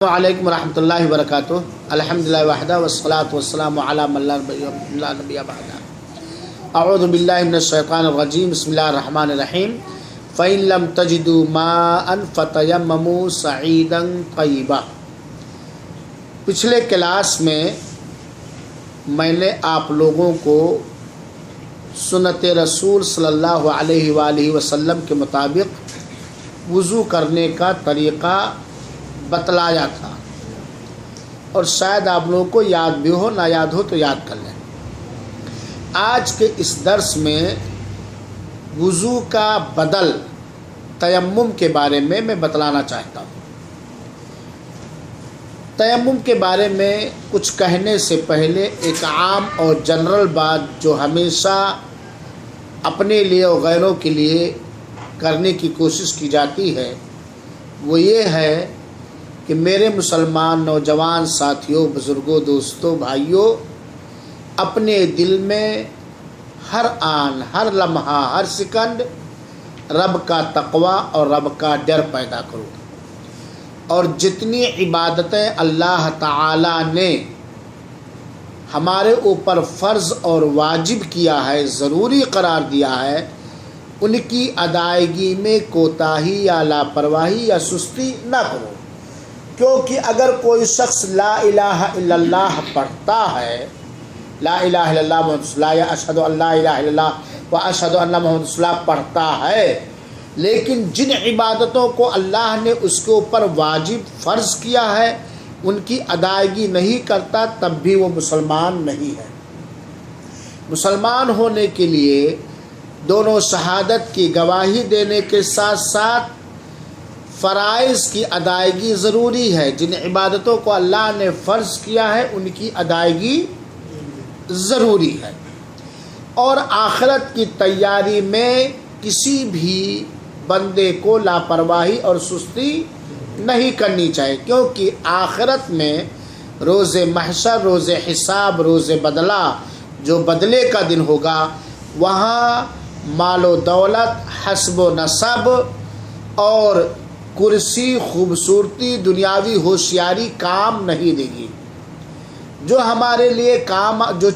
وعلیکم ورحمۃ اللہ وبرکاتہ۔ الحمدللہ وحدہ والصلاۃ والسلام علی من لا نبی بعدہ۔ اعوذ باللہ من الشیطان الرجیم، بسم اللہ الرحمن الرحیم۔ فإن لم تجدوا ماء فتیمموا صعیدا طیبا۔ پچھلے کلاس میں نے آپ لوگوں کو سنت رسول صلی اللہ علیہ وآلہ وسلم کے مطابق وضو کرنے کا طریقہ بتلایا تھا، اور شاید آپ لوگوں کو یاد بھی ہو، نہ یاد ہو تو یاد کر لیں۔ آج کے اس درس میں وضو کا بدل تیمم کے بارے میں بتلانا چاہتا ہوں۔ تیمم کے بارے میں کچھ کہنے سے پہلے ایک عام اور جنرل بات جو ہمیشہ اپنے لیے اور غیروں کے لیے کرنے کی کوشش کی جاتی ہے، وہ یہ ہے کہ میرے مسلمان نوجوان ساتھیوں، بزرگوں، دوستوں، بھائیوں، اپنے دل میں ہر آن، ہر لمحہ، ہر سیکنڈ رب کا تقوی اور رب کا ڈر پیدا کرو، اور جتنی عبادتیں اللہ تعالی نے ہمارے اوپر فرض اور واجب کیا ہے، ضروری قرار دیا ہے، ان کی ادائیگی میں کوتاہی یا لاپرواہی یا سستی نہ کرو۔ کیونکہ اگر کوئی شخص لا الہ الا اللہ پڑھتا ہے، لا الہ الا اللہ محمد رسول اللہ، یا اشہد ان لا الہ الا اللہ و اشہد ان محمد رسول اللہ پڑھتا ہے، لیکن جن عبادتوں کو اللہ نے اس کے اوپر واجب فرض کیا ہے ان کی ادائیگی نہیں کرتا، تب بھی وہ مسلمان نہیں ہے۔ مسلمان ہونے کے لیے دونوں شہادت کی گواہی دینے کے ساتھ ساتھ فرائض کی ادائیگی ضروری ہے۔ جن عبادتوں کو اللہ نے فرض کیا ہے ان کی ادائیگی ضروری ہے، اور آخرت کی تیاری میں کسی بھی بندے کو لاپرواہی اور سستی نہیں کرنی چاہیے، کیونکہ آخرت میں روز محشر، روز حساب، روز بدلہ، جو بدلے کا دن ہوگا، وہاں مال و دولت، حسب و نسب اور کرسی، خوبصورتی، دنیاوی ہوشیاری کام نہیں دے گی۔ جو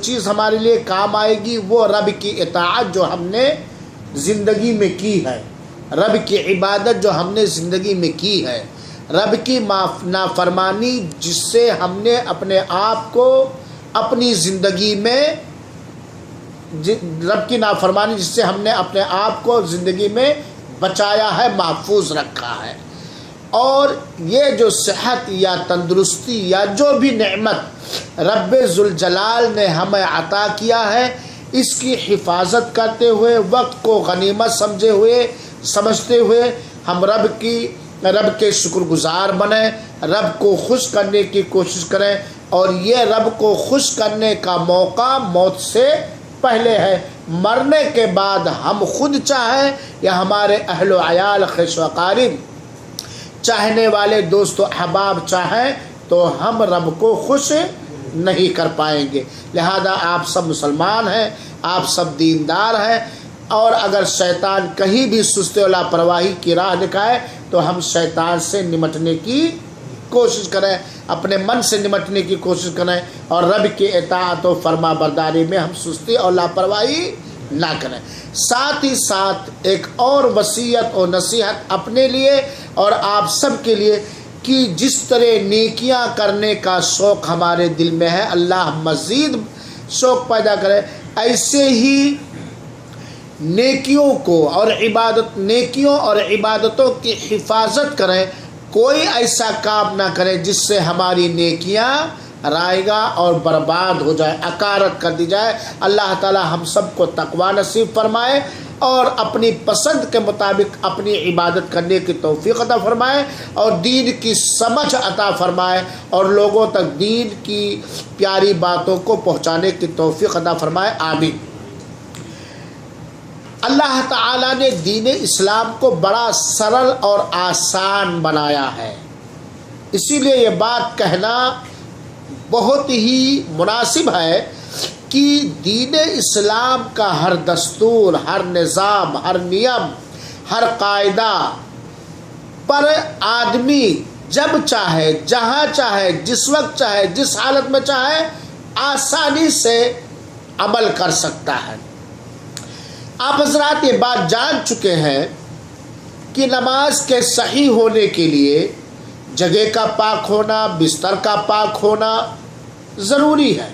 چیز ہمارے لیے کام آئے گی وہ رب کی اطاعت جو ہم نے زندگی میں کی ہے، رب کی عبادت جو ہم نے زندگی میں کی ہے، رب کی نافرمانی جس سے ہم نے اپنے آپ کو اپنی زندگی میں رب کی نافرمانی جس سے ہم نے اپنے آپ کو زندگی میں بچایا ہے، محفوظ رکھا ہے، اور یہ جو صحت یا تندرستی یا جو بھی نعمت رب ذوالجلال نے ہمیں عطا کیا ہے، اس کی حفاظت کرتے ہوئے، وقت کو غنیمت سمجھتے ہوئے ہم رب کے شکر گزار بنیں، رب کو خوش کرنے کی کوشش کریں، اور یہ رب کو خوش کرنے کا موقع موت سے پہلے ہے۔ مرنے کے بعد ہم خود چاہیں یا ہمارے اہل و عیال، خیش و اقارب، چاہنے والے دوست و احباب چاہیں تو ہم رب کو خوش نہیں کر پائیں گے۔ لہذا آپ سب مسلمان ہیں، آپ سب دیندار ہیں، اور اگر شیطان کہیں بھی سستی و لاپرواہی کی راہ دکھائے تو ہم شیطان سے نمٹنے کی کوشش کریں، اپنے من سے نمٹنے کی کوشش کریں، اور رب کی اطاعت و فرما برداری میں ہم سستی اور لاپرواہی نہ کریں۔ ساتھ ہی ساتھ ایک اور وصیت اور نصیحت اپنے لیے اور آپ سب کے لیے کہ جس طرح نیکیاں کرنے کا شوق ہمارے دل میں ہے، اللہ مزید شوق پیدا کرے، ایسے ہی نیکیوں اور عبادتوں کی حفاظت کریں۔ کوئی ایسا کام نہ کرے جس سے ہماری نیکیاں رائگاں اور برباد ہو جائے، اکارت کر دی جائے۔ اللہ تعالی ہم سب کو تقوی نصیب فرمائے اور اپنی پسند کے مطابق اپنی عبادت کرنے کی توفیق عطا فرمائے، اور دین کی سمجھ عطا فرمائے، اور لوگوں تک دین کی پیاری باتوں کو پہنچانے کی توفیق عطا فرمائے، آمین۔ اللہ تعالی نے دین اسلام کو بڑا سرل اور آسان بنایا ہے، اسی لیے یہ بات کہنا بہت ہی مناسب ہے کہ دین اسلام کا ہر دستور، ہر نظام، ہر نیم، ہر قاعدہ پر آدمی جب چاہے، جہاں چاہے، جس وقت چاہے، جس حالت میں چاہے آسانی سے عمل کر سکتا ہے۔ آپ حضرات یہ بات جان چکے ہیں کہ نماز کے صحیح ہونے کے لیے جگہ کا پاک ہونا، بستر کا پاک ہونا ضروری ہے،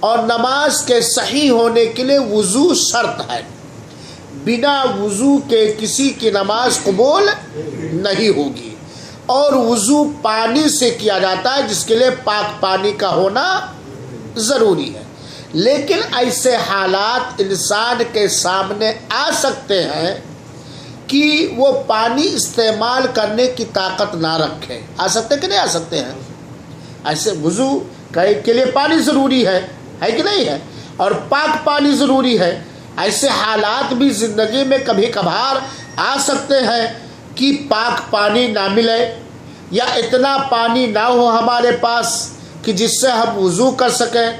اور نماز کے صحیح ہونے کے لیے وضو شرط ہے۔ بنا وضو کے کسی کی نماز قبول نہیں ہوگی، اور وضو پانی سے کیا جاتا ہے جس کے لیے پاک پانی کا ہونا ضروری ہے۔ لیکن ایسے حالات انسان کے سامنے آ سکتے ہیں کہ وہ پانی استعمال کرنے کی طاقت نہ رکھے۔ آ سکتے کہ نہیں آ سکتے ہیں؟ ایسے وضو کے لیے پانی ضروری ہے کہ نہیں ہے، اور پاک پانی ضروری ہے۔ ایسے حالات بھی زندگی میں کبھی کبھار آ سکتے ہیں کہ پاک پانی نہ ملے، یا اتنا پانی نہ ہو ہمارے پاس کہ جس سے ہم وضو کر سکیں،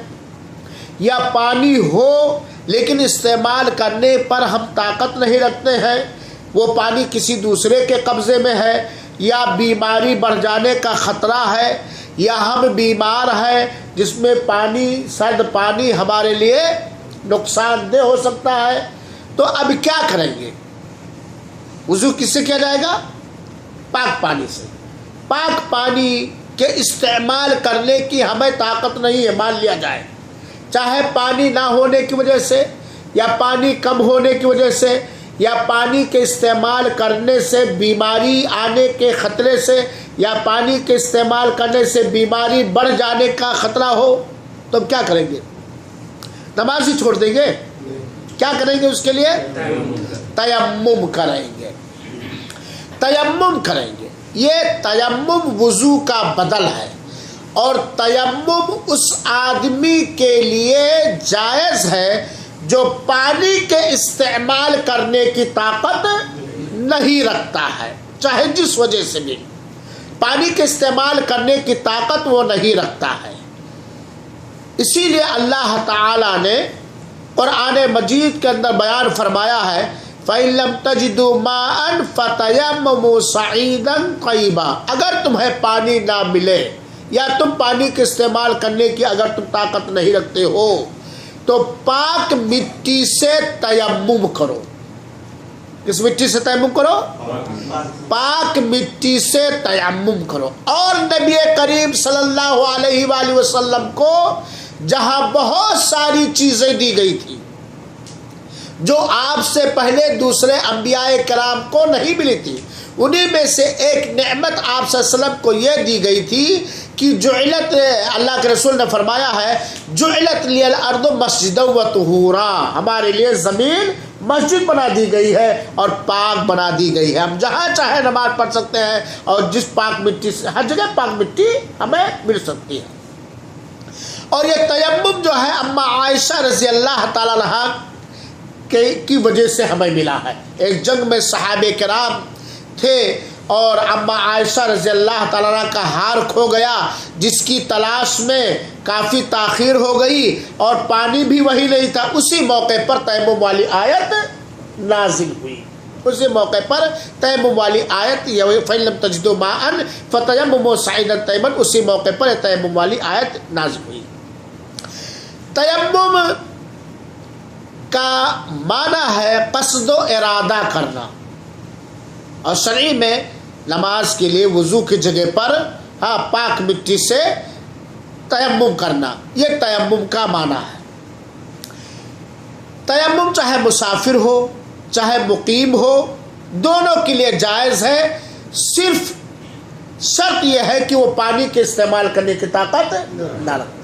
یا پانی ہو لیکن استعمال کرنے پر ہم طاقت نہیں رکھتے ہیں، وہ پانی کسی دوسرے کے قبضے میں ہے، یا بیماری بڑھ جانے کا خطرہ ہے، یا ہم بیمار ہیں جس میں پانی، سرد پانی ہمارے لیے نقصان دہ ہو سکتا ہے، تو اب کیا کریں گے؟ وضو کس سے کیا جائے گا؟ پاک پانی سے۔ پاک پانی کے استعمال کرنے کی ہمیں طاقت نہیں ہے، مان لیا جائے، چاہے پانی نہ ہونے کی وجہ سے، یا پانی کم ہونے کی وجہ سے، یا پانی کے استعمال کرنے سے بیماری آنے کے خطرے سے، یا پانی کے استعمال کرنے سے بیماری بڑھ جانے کا خطرہ ہو، تو اب کیا کریں گے؟ نماز ہی چھوڑ دیں گے؟ کیا کریں گے اس کے لیے؟ تیمم کریں گے۔ تیمم کریں گے۔ یہ تیمم وضو کا بدل ہے، اور تیمم اس آدمی کے لیے جائز ہے جو پانی کے استعمال کرنے کی طاقت نہیں رکھتا ہے، چاہے جس وجہ سے بھی پانی کے استعمال کرنے کی طاقت وہ نہیں رکھتا ہے۔ اسی لیے اللہ تعالیٰ نے قرآن مجید کے اندر بیان فرمایا ہے، فَإِن لَمْ تَجِدُوا مَاءً فَتَيَمَّمُوا صَعِيدًا طَيِّبًا، اگر تمہیں پانی نہ ملے، یا تم پانی کے استعمال کرنے کی اگر تم طاقت نہیں رکھتے ہو، تو پاک مٹی سے تیمم کرو۔ کس مٹی سے تیمم کرو؟ پاک مٹی سے تیمم کرو۔ اور نبی کریم صلی اللہ علیہ وآلہ وسلم کو جہاں بہت ساری چیزیں دی گئی تھی جو آپ سے پہلے دوسرے انبیاء کرام کو نہیں ملی تھی، انہی میں سے ایک نعمت آپ صلی اللہ علیہ وسلم کو یہ دی گئی تھی کہ جعلت، اللہ کے رسول نے فرمایا ہے، جعلت لی الارض مسجدا و طہورا، ہمارے لیے زمین مسجد بنا دی گئی ہے اور پاک بنا دی گئی ہے، ہم جہاں چاہے نماز پڑھ سکتے ہیں، اور جس پاک مٹی سے، ہر جگہ پاک مٹی ہمیں مل سکتی ہے۔ اور یہ تیمم جو ہے اما عائشہ رضی اللہ تعالیٰ عنہا کی وجہ سے ہمیں ملا ہے۔ ایک جنگ میں صحابہ کرام تھے، اور اما عائشہ رضی اللہ تعالیٰ عنہ کا ہار کھو گیا، جس کی تلاش میں کافی تاخیر ہو گئی، اور پانی بھی وہی نہیں تھا۔ اسی موقع پر تیمم والی آیت نازل ہوئی، اسی موقع پر تیمم والی آیت فَإِن لَمْ تَجِدُوا مَاءً فَتَيَمَّمُوا صَعِيدًا طَيِّبًا، اسی موقع پر تیمم والی آیت نازل ہوئی۔ تیمم کا معنی ہے قصد و ارادہ کرنا، اور شرعی میں نماز کے لیے وضو کی جگہ پر پاک مٹی سے تیمم کرنا، یہ تیمم کا معنی ہے۔ تیمم چاہے مسافر ہو چاہے مقیم ہو، دونوں کے لیے جائز ہے، صرف شرط یہ ہے کہ وہ پانی کے استعمال کرنے کی طاقت نہ رکھتا۔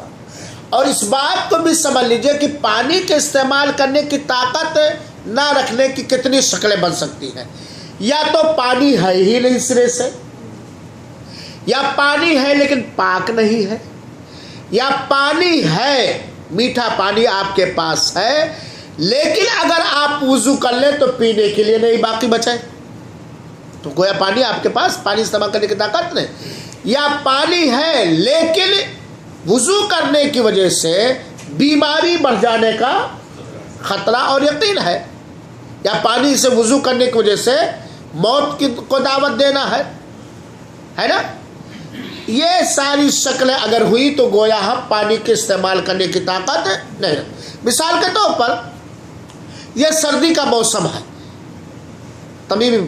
اور اس بات کو بھی سمجھ لیجئے کہ پانی کے استعمال کرنے کی طاقت نہ رکھنے کی کتنی شکلیں بن سکتی ہیں۔ یا تو پانی ہے ہی نہیں سرے سے، یا پانی ہے لیکن پاک نہیں ہے، یا پانی ہے، میٹھا پانی آپ کے پاس ہے، لیکن اگر آپ وضو کر لیں تو پینے کے لیے نہیں باقی بچے، تو گویا پانی آپ کے پاس، پانی استعمال کرنے کی طاقت نہیں۔ یا پانی ہے لیکن وضو کرنے کی وجہ سے بیماری بڑھ جانے کا خطرہ اور یقین ہے، یا پانی سے وضو کرنے کی وجہ سے موت کو دعوت دینا ہے نا، یہ ساری شکلیں اگر ہوئی تو گویا ہم پانی کے استعمال کرنے کی طاقت نہیں. مثال کے طور پر یہ سردی کا موسم ہے. تمیم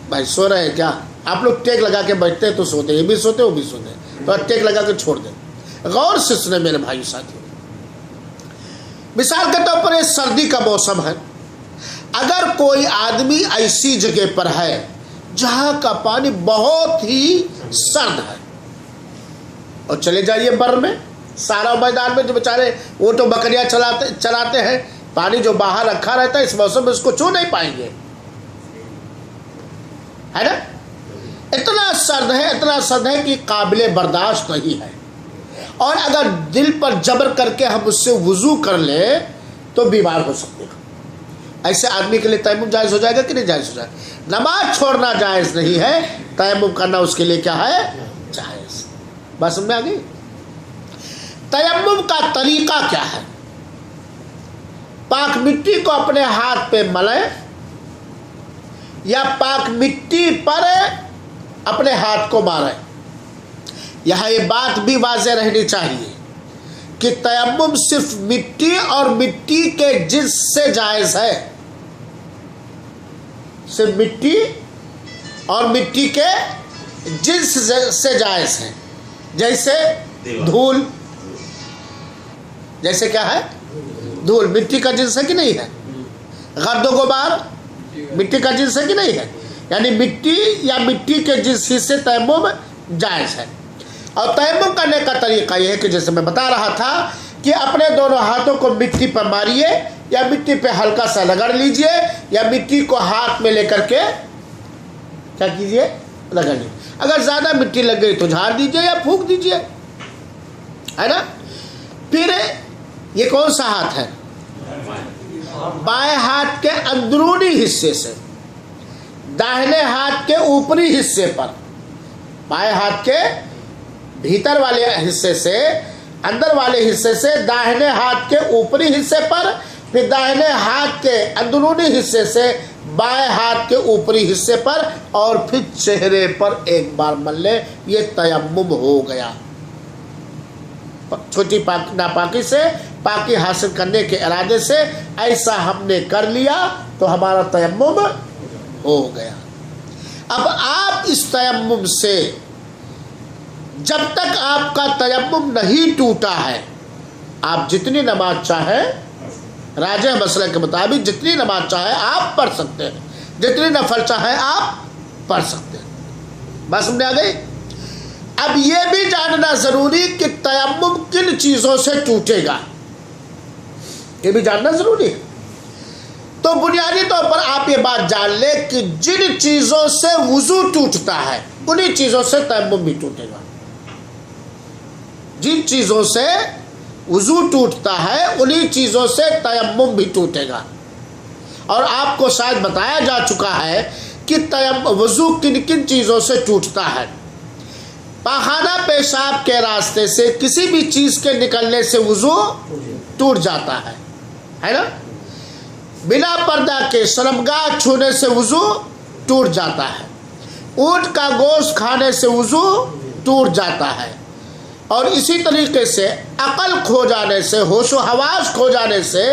بھائی سو رہے ہیں کیا؟ آپ لوگ ٹیک لگا کے بیٹھتے ہیں تو سوتے ہیں, یہ بھی سوتے ہیں وہ بھی سوتے ہیں, تو ٹیک لگا کے چھوڑ دیں. غور سے سنیں میرے بھائی ساتھیوں, مثال کے طور پر یہ سردی کا موسم ہے. اگر کوئی آدمی ایسی جگہ پر ہے جہاں کا پانی بہت ہی سرد ہے, اور چلے جائیے بر میں, سارا میدان میں جو بیچارے اونٹ و بکریاں چلاتے ہیں, پانی جو باہر رکھا رہتا ہے اس موسم میں اس کو چھو نہیں پائیں گے, ہے نا. اتنا سرد ہے کہ قابل برداشت نہیں ہے. اور اگر دل پر جبر کر کے ہم اس سے وضو کر لیں تو بیمار ہو سکتے ہیں. ایسے آدمی کے لیے تیمم جائز ہو جائے گا کہ نہیں جائز ہو جائے گا؟ نماز چھوڑنا جائز نہیں ہے, تیمم کرنا اس کے لیے کیا ہے؟ جائز. بات سمجھ میں آ گئی؟ تیمم کا طریقہ کیا ہے؟ پاک مٹی کو اپنے ہاتھ پہ ملیں یا پاک مٹی پر اپنے ہاتھ کو ماریں. یہاں یہ بات بھی واضح رہنی چاہیے کہ تیمم صرف مٹی اور مٹی کے جنس سے جائز ہے. صرف مٹی اور مٹی کے جنس سے جائز ہے. جیسے دھول, جیسے کیا ہے؟ دھول مٹی کا جنس ہے کہ نہیں ہے؟ گرد و غبار مٹی کا جنس ہے کہ نہیں ہے؟ یعنی مٹی یا مٹی کے جنس سے تیمم جائز ہے. اور تیمم کرنے کا طریقہ یہ ہے کہ جیسے میں بتا رہا تھا کہ اپنے دونوں ہاتھوں کو مٹی پر ماریے یا مٹی پہ ہلکا سا رگڑ لیجئے یا مٹی کو ہاتھ میں لے کر کے کیا کیجئے؟ رگڑ لیجئے. اگر زیادہ مٹی لگ گئی تو جھاڑ دیجئے یا پھونک دیجئے, ہے نا. پھر یہ کون سا ہاتھ ہے؟ بائیں ہاتھ کے اندرونی حصے سے داہنے ہاتھ کے اوپری حصے پر, بائیں ہاتھ کے بھیتر والے حصے سے, اندر والے حصے سے داہنے ہاتھ کے اوپری حصے پر, پھر داہنے ہاتھ کے اندرونی حصے سے بائیں ہاتھ کے اوپری حصے پر, اور پھر چہرے پر ایک بار مل لے. یہ تیمم ہو گیا. چھوٹی ناپاکی سے پاکی حاصل کرنے کے ارادے سے ایسا ہم نے کر لیا تو ہمارا تیمم ہو گیا. اب آپ اس تیمم سے جب تک آپ کا تیمم نہیں ٹوٹا ہے, آپ جتنی نماز چاہیں, راجح مسئلہ کے مطابق جتنی نماز چاہیں آپ پڑھ سکتے ہیں, جتنی نفل چاہیں آپ پڑھ سکتے ہیں. بات سمجھ آ گئی؟ اب یہ بھی جاننا ضروری کہ تیمم کن چیزوں سے ٹوٹے گا, یہ بھی جاننا ضروری ہے. تو بنیادی طور پر آپ یہ بات جان لیں کہ جن چیزوں سے وضو ٹوٹتا ہے انہی چیزوں سے تیمم بھی ٹوٹے گا. جن چیزوں سے وضو ٹوٹتا ہے انہی چیزوں سے تیمم بھی ٹوٹے گا. اور آپ کو شاید بتایا جا چکا ہے کہ وضو کن کن چیزوں سے ٹوٹتا ہے. پاخانہ پیشاب کے راستے سے کسی بھی چیز کے نکلنے سے وضو ٹوٹ جاتا ہے نا. بنا پردہ کے شرمگاہ چھونے سے وضو ٹوٹ جاتا ہے. اونٹ کا گوشت کھانے سے وضو ٹوٹ جاتا ہے. اور اسی طریقے سے عقل کھو جانے سے, ہوش و حواس کھو جانے سے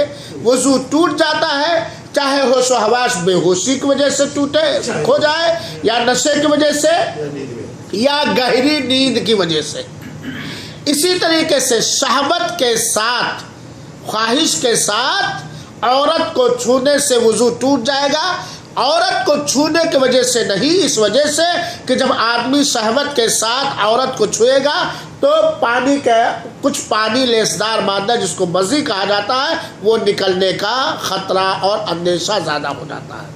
وضو ٹوٹ جاتا ہے, چاہے ہوش و حواس بے ہوشی کی وجہ سے کھو جائے, یا نشے کی وجہ سے, یا گہری نیند کی وجہ سے. اسی طریقے سے شہوت کے ساتھ, خواہش کے ساتھ عورت کو چھونے سے وضو ٹوٹ جائے گا. عورت کو چھونے کی وجہ سے نہیں, اس وجہ سے کہ جب آدمی شہوت کے ساتھ عورت کو چھوئے گا تو پانی کا کچھ پانی لیسدار مادہ جس کو مزی کہا جاتا ہے وہ نکلنے کا خطرہ اور اندیشہ زیادہ ہو جاتا ہے.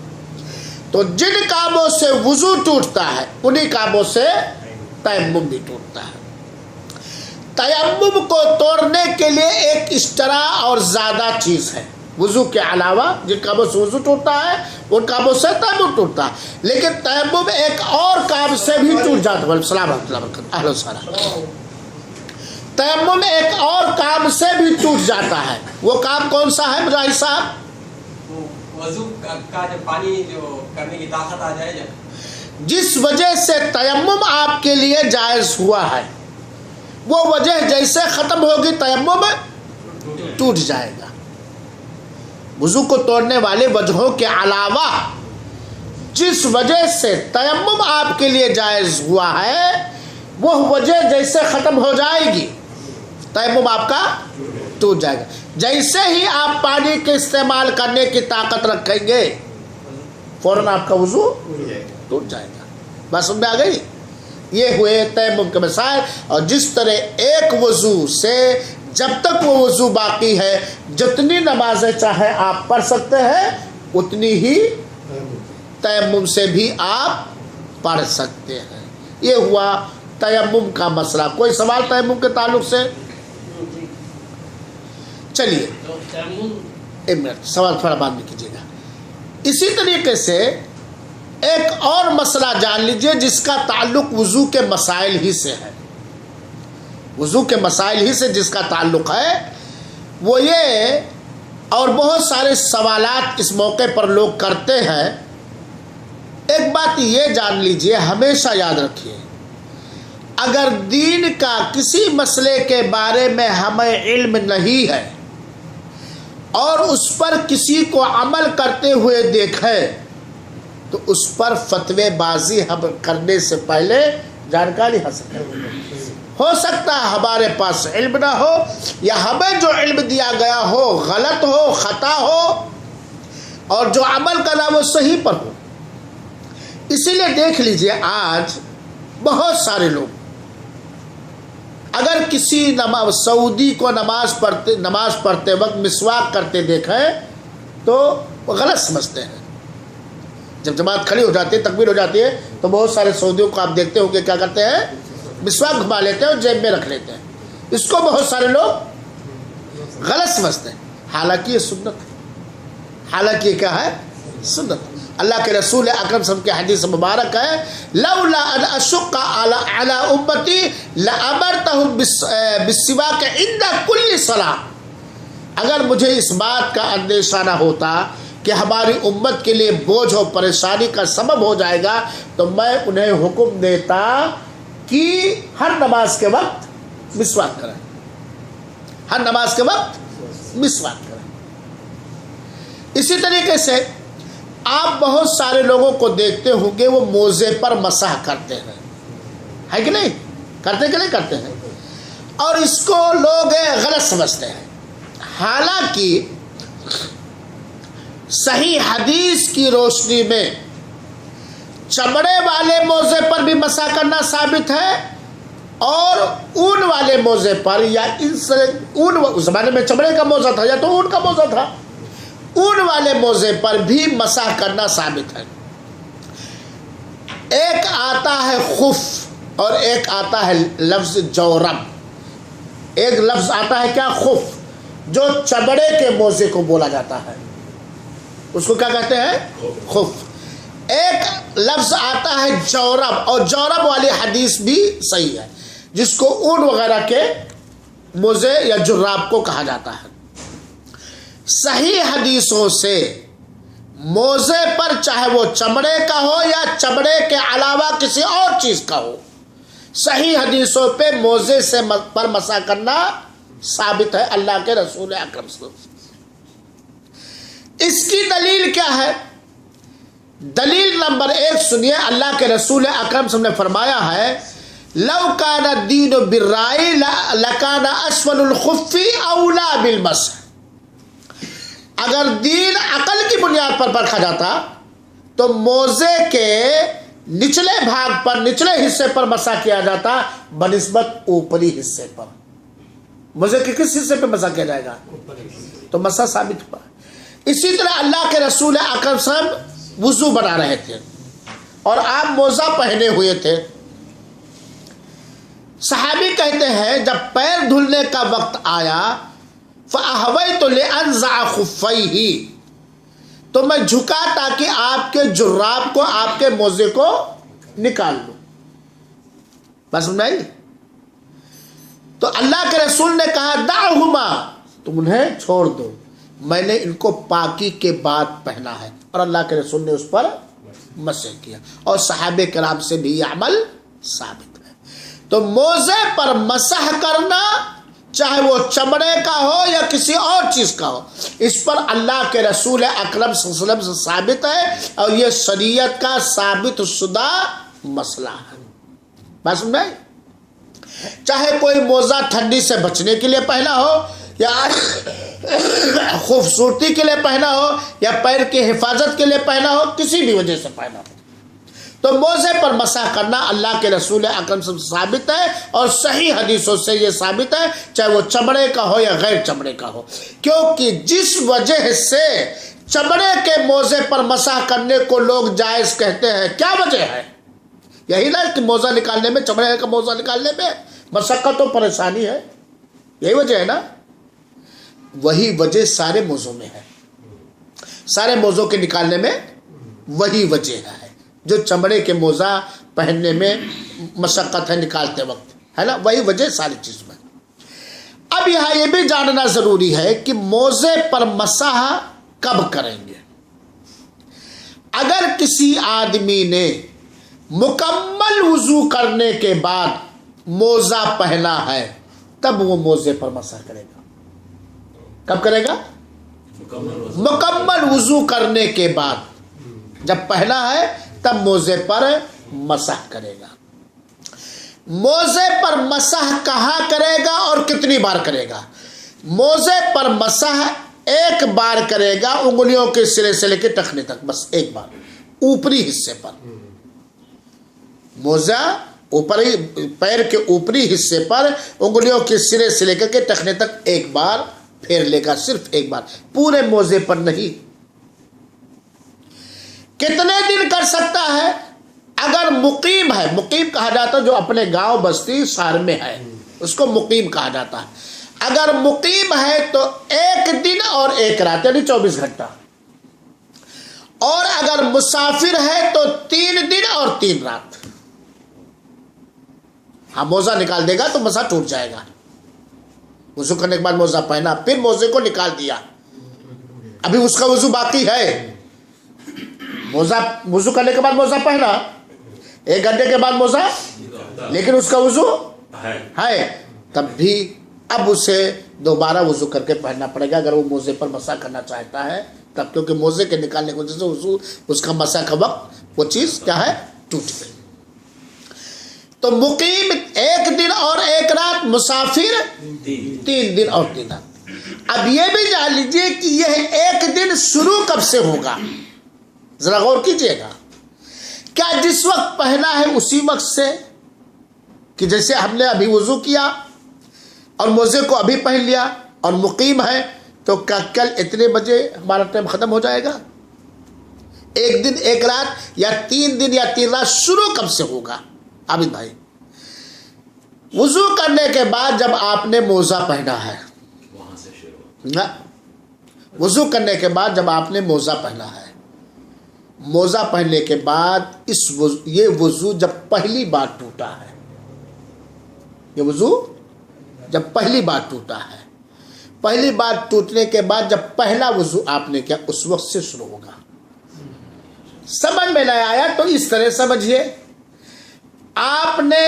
تو جن کاموں سے وضو ٹوٹتا ہے انہی کاموں سے تیمم بھی ٹوٹتا ہے. تیمم کو توڑنے کے لیے ایک اسٹرا اور زیادہ چیز ہے. وضو کے علاوہ جن کاموں سے وضو ٹوٹتا ہے ان کاموں سے تیمم ٹوٹتا ہے, لیکن تیمم ایک اور کام سے بھی ٹوٹ جاتا ہے. السلام علیکم. تیمم ایک اور کام سے بھی ٹوٹ جاتا ہے. وہ کام کون سا ہے مجاہد صاحب؟ وضو کا جب پانی جو کرنے کی طاقت آ جائے, جس وجہ سے تیمم آپ کے لیے جائز ہوا ہے وہ وجہ جیسے ختم ہوگی تیمم ٹوٹ جائے گا. وضو کو توڑنے والے وجہوں کے علاوہ جس وجہ سے تیمم آپ کے لیے جائز ہوا ہے وہ وجہ جیسے ختم ہو جائے گی تیمم آپ کا ٹوٹ جائے گا. جیسے ہی آپ پانی کے استعمال کرنے کی طاقت رکھیں گے فوراً آپ کا وضو ٹوٹ جائے گا. بات سمجھ میں آ گئی؟ یہ ہوئے تیمم کے مسائل. اور جس طرح ایک وضو سے جب تک وہ وضو باقی ہے جتنی نمازیں چاہے آپ پڑھ سکتے ہیں اتنی ہی تیمم سے بھی آپ پڑھ سکتے ہیں. یہ ہوا تیمم کا مسئلہ. کوئی سوال تیمم کے تعلق سے؟ چلیے ایک منٹ سوال تھوڑا بعد میں کیجیے گا. اسی طریقے سے ایک اور مسئلہ جان لیجئے جس کا تعلق وضو کے مسائل ہی سے ہے. وضو کے مسائل ہی سے جس کا تعلق ہے وہ یہ، اور بہت سارے سوالات اس موقع پر لوگ کرتے ہیں. ایک بات یہ جان لیجئے، ہمیشہ یاد رکھیے، اگر دین کا کسی مسئلے کے بارے میں ہمیں علم نہیں ہے اور اس پر کسی کو عمل کرتے ہوئے دیکھیں تو اس پر فتوی بازی ہم کرنے سے پہلے جانکاری حاصل کریں. ہو سکتا ہے ہمارے پاس علم نہ ہو یا ہمیں جو علم دیا گیا ہو غلط ہو، خطا ہو، اور جو عمل کرنا وہ صحیح پر ہو. اسی لیے دیکھ لیجئے آج بہت سارے لوگ اگر کسی سعودی کو نماز پڑھتے وقت مسواک کرتے دیکھیں تو وہ غلط سمجھتے ہیں. جب جماعت کھڑی ہو جاتی ہے، تکبیر ہو جاتی ہے، تو بہت سارے سعودیوں کو آپ دیکھتے ہوں گے کیا کرتے ہیں، مسواک گھما لیتے ہیں اور جیب میں رکھ لیتے ہیں. اس کو بہت سارے لوگ غلط سمجھتے ہیں، حالانکہ یہ سنت ہے. حالانکہ یہ کیا ہے؟ سنت. اللہ کے رسول اکرم صلی اللہ علیہ وسلم کی حدیث مبارک ہے، لولا ان اشق علی امتی لامرتهم بالسواک عند کل صلاۃ. اگر مجھے اس بات کا اندیشہ نہ ہوتا کہ ہماری امت کے لیے بوجھ اور پریشانی کا سبب ہو جائے گا تو میں انہیں حکم دیتا کہ ہر نماز کے وقت مسواک کریں. ہر نماز کے وقت مسواک کریں. اسی طریقے سے آپ بہت سارے لوگوں کو دیکھتے ہوں گے وہ موزے پر مسح کرتے ہیں، ہے کہ نہیں؟ کرتے کہ نہیں کرتے ہیں؟ اور اس کو لوگ غلط سمجھتے ہیں. حالانکہ صحیح حدیث کی روشنی میں چمڑے والے موزے پر بھی مسح کرنا ثابت ہے اور اون والے موزے پر، یا اون اس زمانے میں چمڑے کا موزہ تھا یا تو اون کا موزہ تھا، اون والے موزے پر بھی مسح کرنا ثابت ہے. ایک آتا ہے خف اور ایک آتا ہے لفظ جورب. ایک لفظ آتا ہے کیا؟ خف، جو چمڑے کے موزے کو بولا جاتا ہے، اس کو کیا کہتے ہیں؟ خف. ایک لفظ آتا ہے جورب، اور جورب والی حدیث بھی صحیح ہے جس کو اون وغیرہ کے موزے یا جراب کو کہا جاتا ہے. صحیح حدیثوں سے موزے پر چاہے وہ چمڑے کا ہو یا چمڑے کے علاوہ کسی اور چیز کا ہو، صحیح حدیثوں پہ موزے سے پر مسح کرنا ثابت ہے اللہ کے رسول اکرم صلی اللہ علیہ وسلم. اس کی دلیل کیا ہے؟ دلیل نمبر 1 سنیے. اللہ کے رسول اکرم صلی اللہ علیہ وسلم نے فرمایا ہے، لو کان الدین بالرائے لکان اسفل الخف اولا بالمسح. اگر دین عقل کی بنیاد پر پرکھا جاتا تو موزے کے نچلے بھاگ پر، نچلے حصے پر مسح کیا جاتا بنسبت اوپری حصے پر. موزے کے کس حصے پہ مسح کیا جائے گا؟ تو مسح ثابت ہوا. اسی طرح اللہ کے رسول اکرم صلی اللہ علیہ وسلم وضو بنا رہے تھے اور آپ موزہ پہنے ہوئے تھے. صحابی کہتے ہیں جب پیر دھلنے کا وقت آیا فَأَحْوَيْتُ لِأَنْزَعَ خُفَّيْهِ، تو میں جھکا تاکہ آپ کے جراب کو، آپ کے موزے کو نکال لوں. بس سمجھ آئی؟ تو اللہ کے رسول نے کہا دعہما، تم انہیں چھوڑ دو، میں نے ان کو پاکی کے بعد پہنا ہے. اور اللہ کے رسول نے اس پر مسح کیا، اور صحابہ کرام سے بھی یہ عمل ثابت ہے۔ تو موزے پر مسح کرنا چاہے وہ چمڑے کا ہو یا کسی اور چیز کا ہو، اس پر اللہ کے رسول اکرم صلی اللہ علیہ وسلم سے ثابت ہے، اور یہ شریعت کا ثابت شدہ مسئلہ ہے۔ بات سمجھ؟ چاہے کوئی موزہ ٹھنڈی سے بچنے کے لیے پہنا ہو، یا خوبصورتی کے لیے پہنا ہو، یا پیر کی حفاظت کے لیے پہنا ہو، کسی بھی وجہ سے پہنا ہو، تو موزے پر مسح کرنا اللہ کے رسول اکرم سے ثابت ہے، اور صحیح حدیثوں سے یہ ثابت ہے، چاہے وہ چمڑے کا ہو یا غیر چمڑے کا ہو، کیونکہ جس وجہ سے چمڑے کے موزے پر مسح کرنے کو لوگ جائز کہتے ہیں، کیا وجہ ہے؟ یہی نا کہ موزہ نکالنے میں، چمڑے کا موزہ نکالنے میں مشقت و پریشانی ہے، یہی وجہ ہے نا۔ وہی وجہ سارے موزوں میں ہے، سارے موزوں کے نکالنے میں وہی وجہ ہے، جو چمڑے کے موزہ پہننے میں مشقت ہے نکالتے وقت، ہے نا، وہی وجہ ساری چیز میں۔ اب یہاں یہ بھی جاننا ضروری ہے کہ موزے پر مسح کب کریں گے۔ اگر کسی آدمی نے مکمل وضو کرنے کے بعد موزہ پہنا ہے تب وہ موزے پر مسح کرے گا۔ کب کرے گا؟ مکمل وضو کرنے کے بعد جب پہنا ہے تب موزے پر مسح کرے گا۔ موزے پر مسح کہاں کرے گا اور کتنی بار کرے گا؟ موزے پر مسح ایک بار کرے گا، انگلیوں کے سرے سے لے کے ٹخنے تک، بس ایک بار، اوپری حصے پر۔ موزہ اوپری پیر کے اوپری حصے پر انگلیوں کے سرے سے لے کر کے ٹخنے تک ایک بار پھیر لے گا، صرف ایک بار، پورے موزے پر نہیں۔ کتنے دن کر سکتا ہے؟ اگر مقیم ہے، مقیم کہا جاتا ہے جو اپنے گاؤں بستی شہر میں ہے، اس کو مقیم کہا جاتا ہے۔ اگر مقیم ہے تو 1 دن اور 1 رات، یعنی 24 گھنٹہ، اور اگر مسافر ہے تو 3 دن اور 3 رات۔ ہاں، موزہ نکال دے گا تو مسح ٹوٹ جائے گا۔ وضو کرنے کے بعد موزہ پہنا، پھر موزے کو نکال دیا، ابھی اس کا وضو باقی ہے۔ موزہ وضو کرنے کے بعد موزہ پہنا، 1 گھنٹے کے بعد موزہ، لیکن اس کا وضو ہے، تب بھی اب اسے دوبارہ وضو کر کے پہننا پڑے گا اگر وہ موزے پر مسح کرنا چاہتا ہے تب، کیونکہ موزے کے نکالنے کی وجہ سے وضو، اس کا مسح کا وقت، وہ چیز کیا ہے، ٹوٹ گئی۔ تو مقیم 1 دن اور 1 رات، مسافر 3 دن اور 3 رات۔ اب یہ بھی جان لیجئے کہ یہ 1 دن شروع کب سے ہوگا، ذرا غور کیجئے گا۔ کیا جس وقت پہنا ہے اسی وقت سے، کہ جیسے ہم نے ابھی وضو کیا اور موزے کو ابھی پہن لیا اور مقیم ہے، تو کیا کل اتنے بجے ہمارا ٹائم ختم ہو جائے گا؟ 1 دن 1 رات یا 3 دن یا 3 رات شروع کب سے ہوگا؟ عابد بھائی، وضو کرنے کے بعد جب آپ نے موزہ پہنا ہے، وہاں سے شروع، وضو کرنے کے بعد جب آپ نے موزہ پہنا ہے، موزہ پہننے کے بعد یہ وضو جب پہلی بار ٹوٹا ہے، یہ وضو جب پہلی بار ٹوٹا ہے، پہلی بار ٹوٹنے کے بعد جب پہلا وضو آپ نے کیا، اس وقت سے شروع ہوگا۔ سمجھ میں نہیں آیا تو اس طرح سمجھیے، آپ نے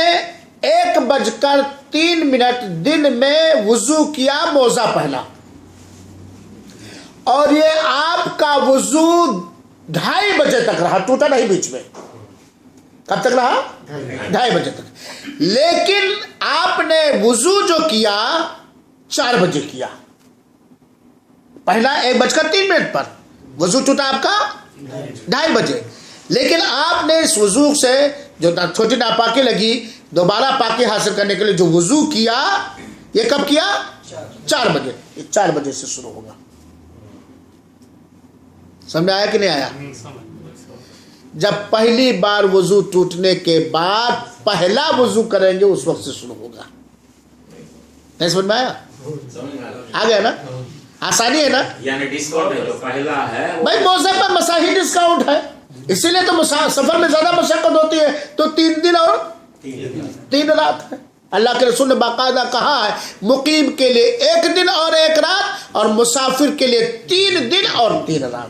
1:03 دن میں وضو کیا، موزہ پہنا، اور یہ آپ کا وضو 2:30 بجے تک رہا، ٹوٹا نہیں بیچ میں۔ کب تک رہا؟ 2:30 بجے تک۔ لیکن آپ نے وضو جو کیا 4 بجے کیا، پہلا 1:03 پر وضو ٹوٹا آپ کا 2:30 بجے، لیکن آپ نے اس وضو سے جو چھوٹی ناپاکی لگی، دوبارہ پاکی حاصل کرنے کے لیے جو وضو کیا، یہ کب کیا؟ 4 بجے۔ یہ 4 بجے سے شروع ہوگا۔ سمجھ آیا کہ نہیں آیا؟ جب پہلی بار وضو ٹوٹنے کے بعد پہلا وضو کریں گے اس وقت سے شروع ہوگا۔ نہیں سمجھ میں آیا؟ آ گیا نا؟ آسانی ہے نا؟ یعنی ڈسکاؤنٹ ہے جو پہلا ہے بھائی، موزے پر مسح ہی ڈسکاؤنٹ ہے، اسی لیے تو سفر میں زیادہ مشقت ہوتی ہے، تو 3 دن اور 3 رات ہے۔ اللہ کے رسول نے باقاعدہ کہا ہے مقیم کے لیے 1 دن اور 1 رات، اور مسافر کے لیے 3 دن اور 3 رات۔